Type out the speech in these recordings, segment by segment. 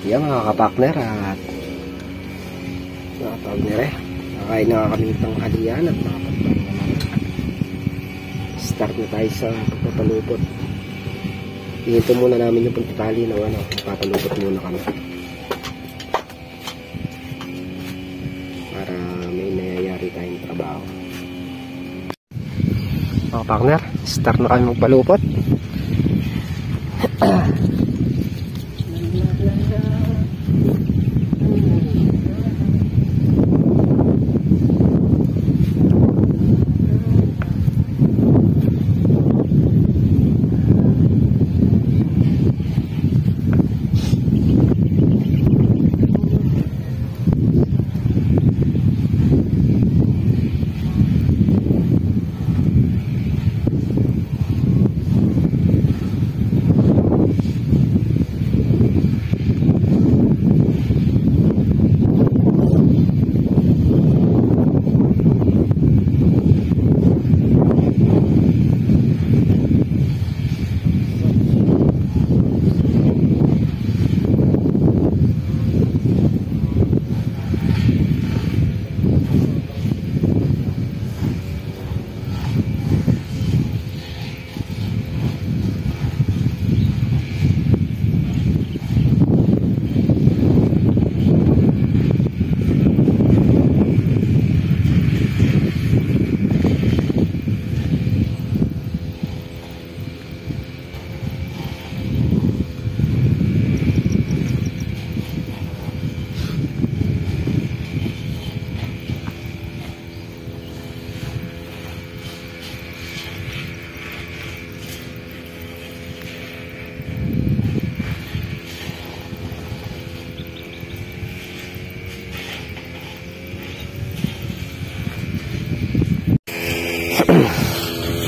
Yan mga kapakner at mga partner nakain na kami itong halian at nakapagpahinga naman. Start na tayo sa pagpapalupot. Ihinto muna namin yung pagtatali ng papalupot muna kami para may nangyayari tayong trabaho. Mga partner, start na kami magpalupot.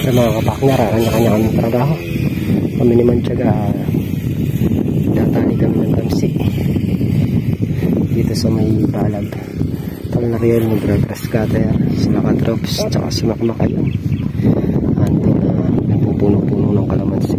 Sa mga kapakner, kanya-kanya kami trabaho. Kami naman tiyaga datali kami ng damsi dito sa may balag. Pag nariyan mag-grass cutter sila ka-drops tsaka si Makmak yun ando na nagpupuno-puno ng kalamansi.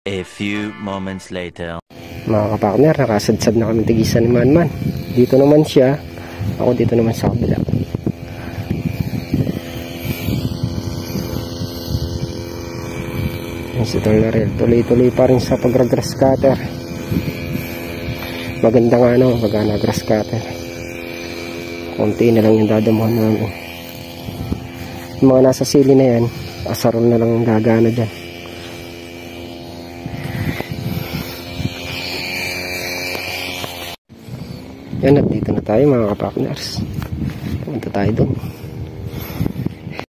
A few moments later. Mga kapakner, nakasadsad na kami tigisan ni Manman. Dito naman siya, ako dito naman sa kabila. Si Tolnarel, tuloy-tuloy pa rin sa pag-grass cutter. Maganda nga magana grass cutter. Konti na lang yung dadamuhan namin. Yung mga nasa sili na yan, asarol na lang yung gagana dyan. Yan, at dito na tayo mga kapakners. Pumunta tayo doon.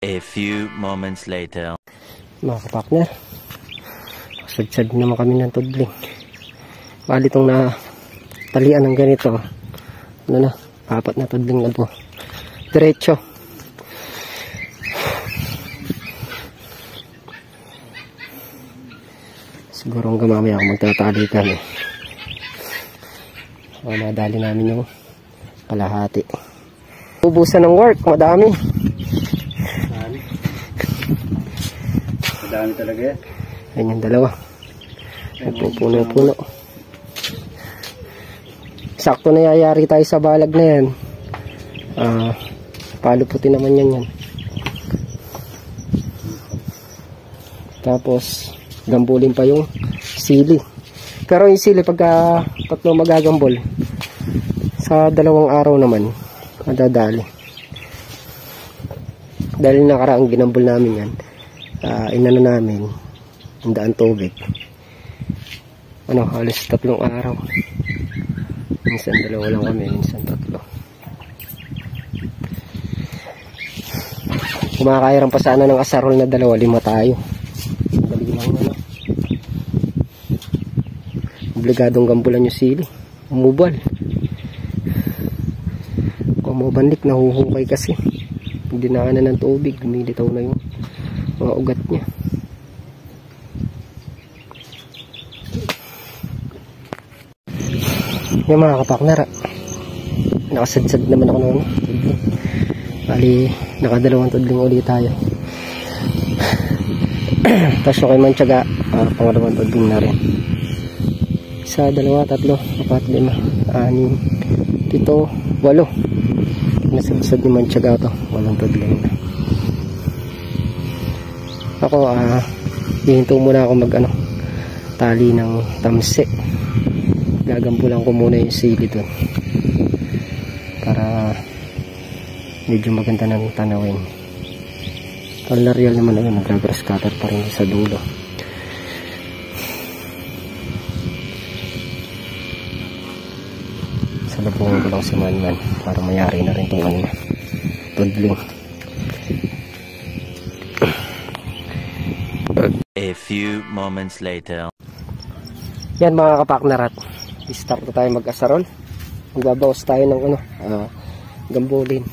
A few moments later. Mga kapakner, sadsad naman kami ng tudling. Bali itong natalian ng ganito. Ano na, 4 na tudling na po. Diretso. Siguro hanggang mamaya ako magtatali kami. Madali namin yung kalahati. Ubusan ng work, madami. Madami talaga yan. Ayan yung dalawa. Nagpupuno-puno. Sakto na yayari tayo sa balag na yan. Paluputin naman yan. Tapos gambulin pa yung sili. Pero yung sili pagka 3 magagambol sa 2 araw naman madadali. Dahil nakaraang ginambol namin yan, inano namin ang daan tubig halos 3 araw. Minsan 2 lang kami, minsan 3. Kumakairan pa sana ng asarol na 2, 5 tayo. Dali lang obligadong gambulan yung sili. Umubal. Kung umubanlik, nahuhukay kasi. Hindi na ng tubig. Lumilitaw na yung mga ugat niya. Yung mga kapakner, nakasadsad naman ako ng tudling. Bali, naka 2 tudling ulit tayo. Tapos yung kay Mantiaga, pangalawang tudling na rin. 1, 2, 3, 4, 5, 6, 7, 8. Nasabsad ni Mantiaga to, 8 tudling na. Ako, hihinto muna ako tali ng tamsi. Gagampulan ko muna yung sili dun para medyo maganda ng tanawin. Kalnarial naman ayun, nag-grass cutter pa rin sa dulo. Salubungin ko lang si Manman para mayari na rin itong tudling. A few moments later. Yan mga kapaknarat, start na tayo mag-asarol. Magbabawas tayo ng gambulin.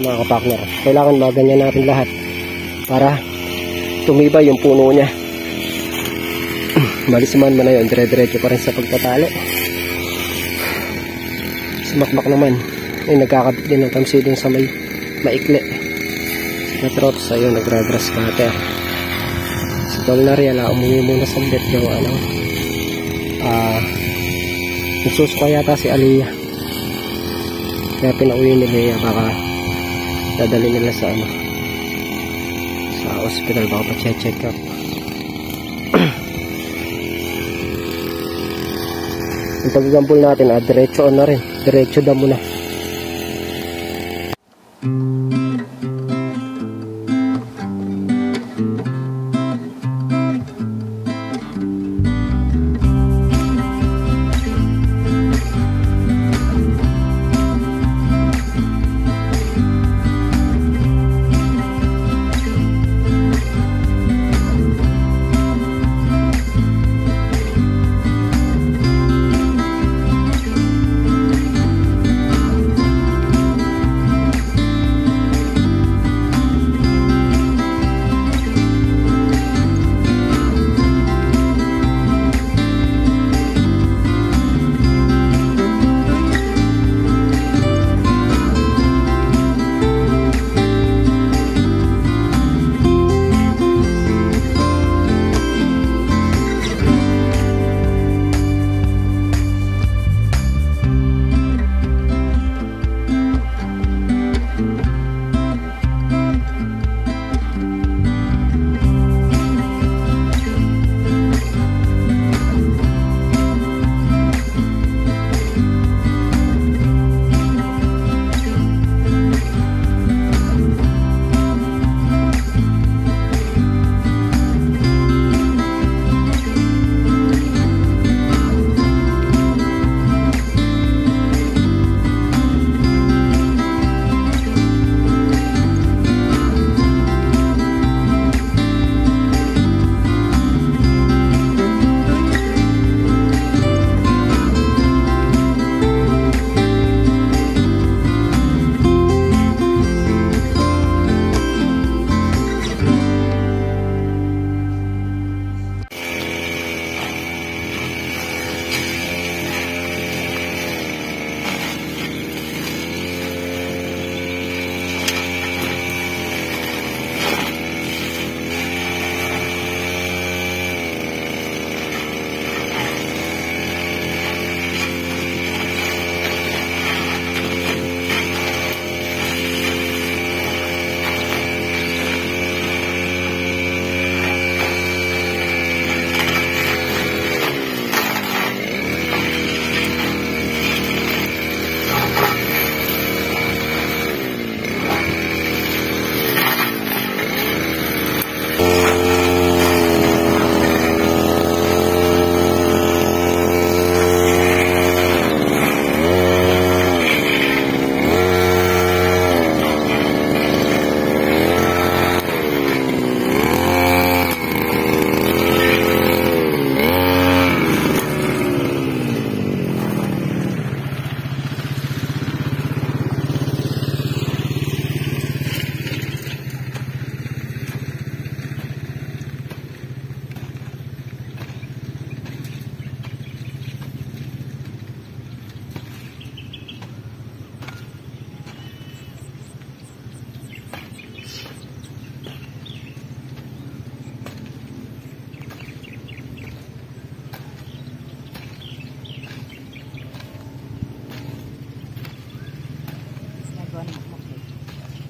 mga kapakner. Kailangan maganyan natin lahat para tumibay yung puno niya. Malisiman mo na yun, dire-diretso pa rin sa pagtatali. Sumakmak naman ay nagkakabit din ng tamsidin sa may maikli na trots. Ayun, nagra-grass cutter si Dolnariala. Umuwi muna sa bet yung nagsusuka yata si Aliyah, kaya pinauwi ni Lea. Baka dadali nila sa sa hospital, baka pa-check up. Yung paggampol natin, diretso on na rin. Diretso damo na.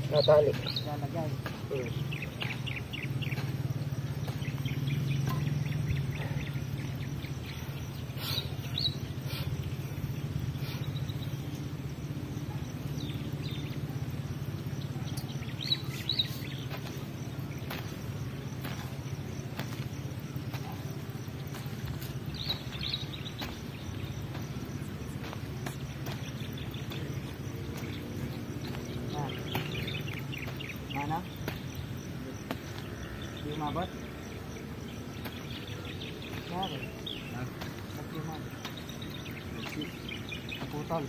Natali. Lalagay. Mana? Di umabot? Yari. Ba't di umabot? Naputol.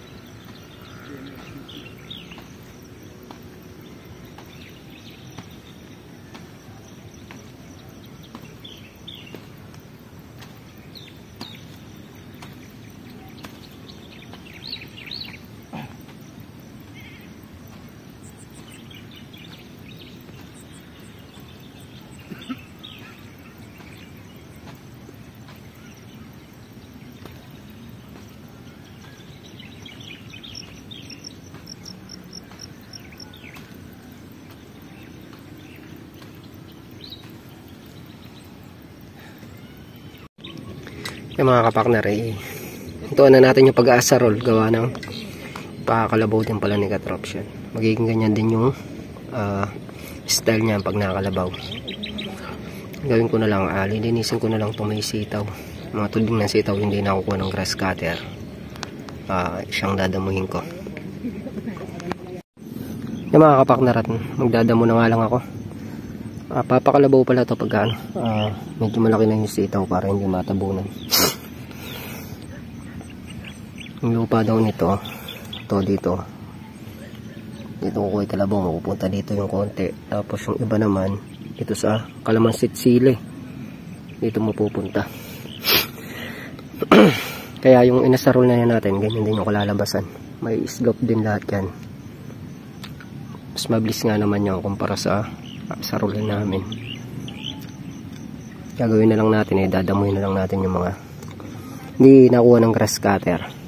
Yung mga kapakner Ituan na natin yung pag-aasarol. Gawa ng pakakalabaw din pala ni Katrops yan. Magiging ganyan din yung style niya pag nakakalabaw. Gawin ko na lang, lilinisin ko na lang itong may sitaw. Mga tuding ng sitaw, hindi na kukuha ng grass cutter. Siyang dadamuhin ko. Yung mga kapaknarat, magdadamo na nga lang ako. Papakalabaw pala ito pag medyo malaki na yung sitaw para hindi matabunan. Yung lupa daw nito, dito kukuha kalabaw, mapupunta dito yung konti. Tapos yung iba naman dito sa kalamansit sili, dito mapupunta. Kaya yung inasarol na yan natin, ganyan din yung kalalabasan. May slope din lahat yan. Mas mabilis nga naman yung kumpara sa sarulin namin. Gagawin na lang natin, dadamuhin na lang natin yung mga hindi nakuha ng grass cutter.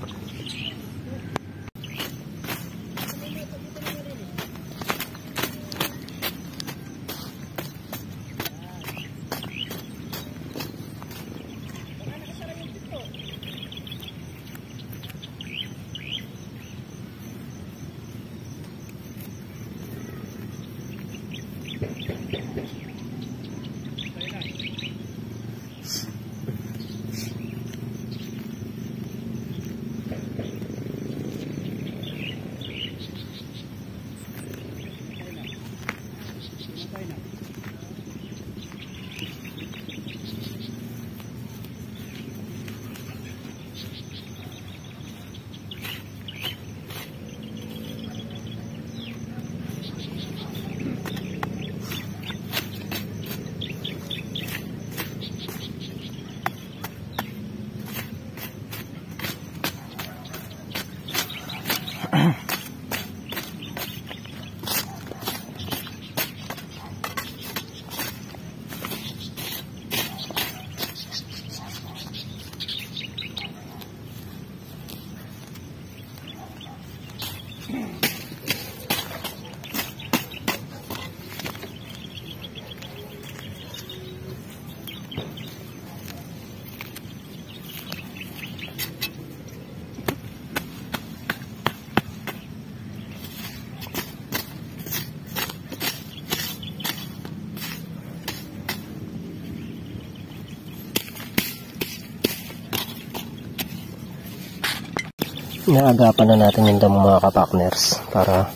Naagapan na natin yung damo mga kapakners para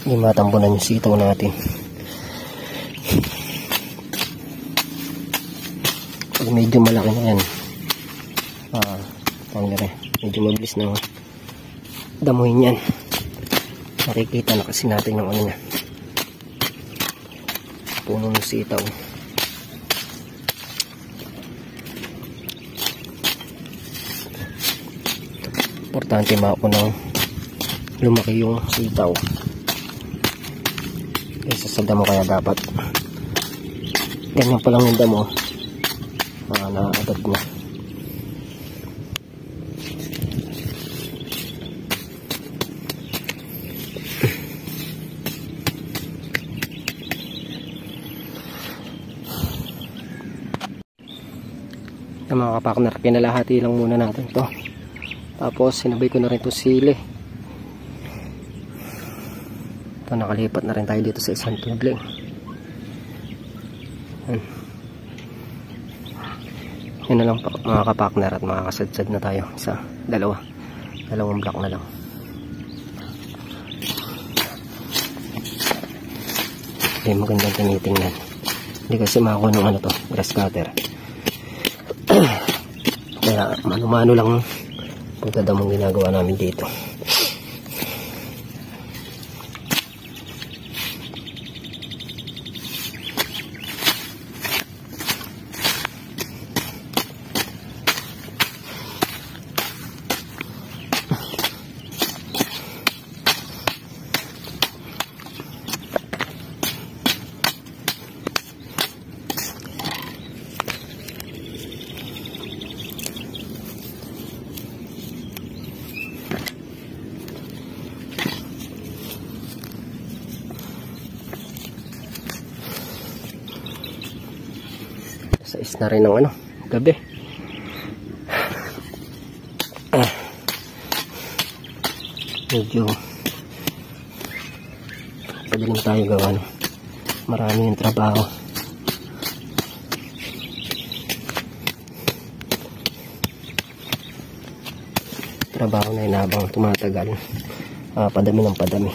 hindi matambunan yung sitaw natin. Pag medyo malaki na yan, medyo mabilis na damuhin yan. Nakikita na kasi natin yung ano niya, puno ng sitaw. Importante maunang lumaki yung sitaw kaysa sa damo, kaya dapat ganyan pa lang yung damo, na-agad na. Mga kapakner, kinalahati lang muna natin to. Tapos sinabay ko na rin itong sili. Ito, nakalipat na rin tayo dito sa isang tudling. Yan na lang mga kapakner, at makakasadsad na tayo sa dalawang block na lang. Okay, magandang tinitingnan. Hindi kasi makakuha ng ano to, grass cutter. Kaya mano-mano lang pagdadamong ginagawa namin dito. Sa is na rin ng gabi. medyo padaling tayo gawa, no? Marami yung trabaho. Trabaho na yun habang tumatagal, padami ng padami.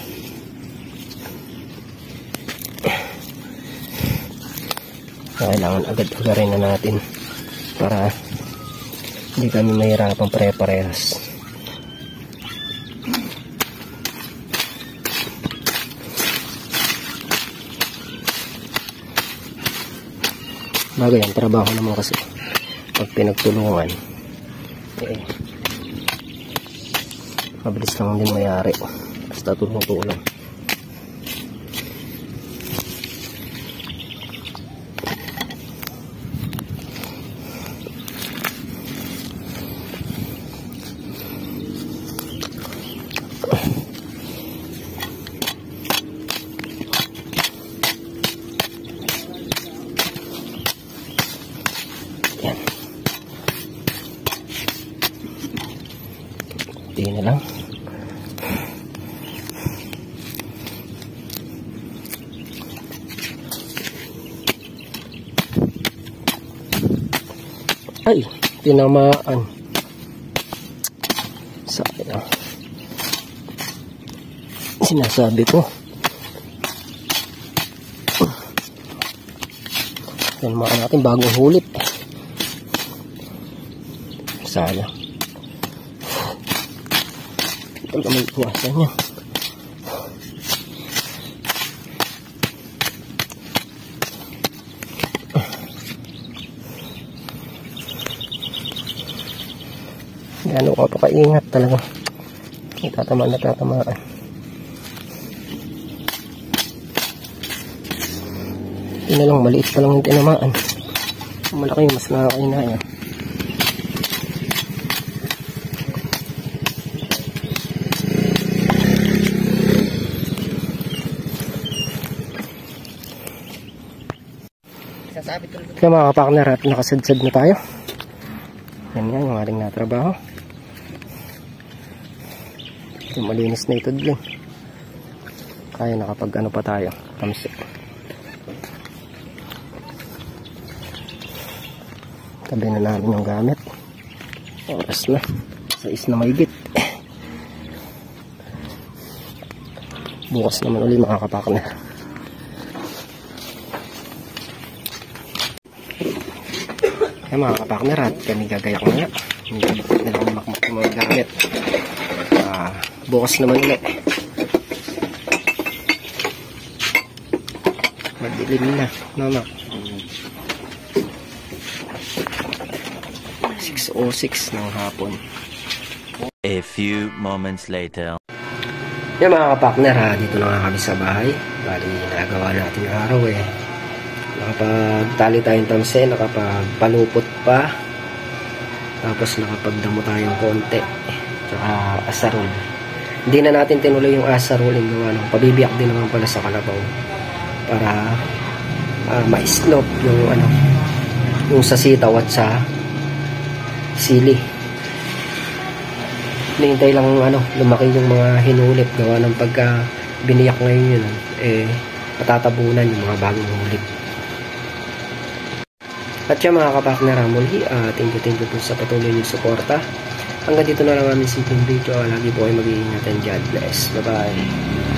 Kailangan agad-agarin na natin para hindi kami mahirapang pare-parehas. Bagay ang trabaho naman kasi pag pinagtulungan, mabilis lang din mayari basta tulong-tulong. Yan. Tingin na lang. Ay, tinamaan. Sayang. Sinasabi ko. Tinamaan natin bagong hulit. Sayang. Ito naman iwasan niya. Gano'n ko pa kaingat talaga. Tatamaan na tatamaan. Ito na lang, maliit pa lang yung tinamaan. Malaki yung mas nakakainaya. Kaya mga kapakner, at nakasadsad na tayo. Yan yan yung ating natrabaho. Ito malinis na ito din. Kaya nakapag ano pa tayo, tamsik. Tabi na namin yung gamit. Oras na, 6 na mahigit. Bukas naman ulit mga kapakner. Kaya mga kapakner, at kami gagayak na nga. Hindi na lang makmak yung mga gamit. Bukas naman ulit. Madilim na, namak. 6:06 ng hapon. A few moments later. Yan mga kapakner, dito na nga kami sa bahay. Bali, nagawa natin yung araw Nakapagtali tayong tamse, nakapagpalupot pa. Tapos nakapagdamo tayong konti. Tsaka asarol. Hindi na natin tinuloy yung asarol. Pabibiyak din naman pala sa kalabaw. Para ma-slop yung sa sitaw at sa sili. Hinihintay lang lumaki yung mga hinulip. Gawa ng pagka biniyak ngayon yun, matatabunan yung mga bagong hulip. At yan mga kapakner, muli, thank you po sa patuloy niyong suporta. Hanggang dito na lang aming simpleng video. Lagi po kayo mag-iingatan. God bless. Bye-bye.